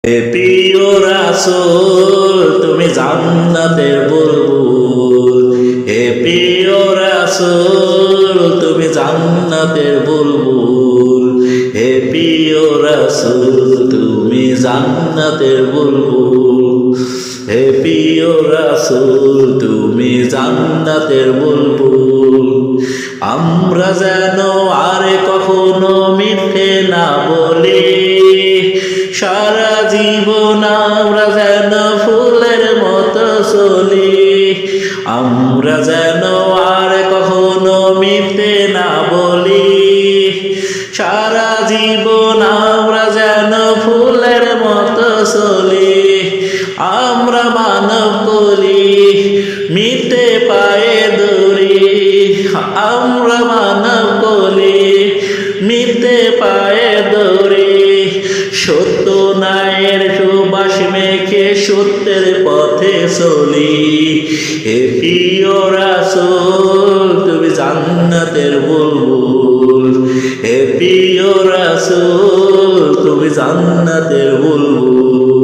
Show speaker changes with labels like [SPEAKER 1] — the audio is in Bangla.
[SPEAKER 1] হে প্রিয় রাসূল তুমি জান্নাতের বুলবুল, হে প্রিয় রাসূল তুমি জান্নাতের বুলবুল, হে প্রিয় রাসূল তুমি জান্নাতের বুলবুল, হে প্রিয় রাসূল তুমি জান্নাতের বুলবুল। আমরা যেন আর কখনো মিথ্যে না বলি, সারা জীবন আমরা যেন ফুলের মতো চলি। আমরা যেন আর কখনো মিথ্যে না বলি, সারা জীবন আমরা যেন ফুলের মতো চলি। আমরা মানব কলি মিথ্যে পায়ে দৌড়ি, আমরা মানব কলি মিথ্যে পায়ে দৌড়ি। সত্য ন্যায়ের সুবাস মেখে সত্যের পথে চলি। হে প্রিয় রাসূল তুমি জান্নাতের বুলবুল, হে প্রিয় রাসূল তুমি জান্নাতের বুলবুল।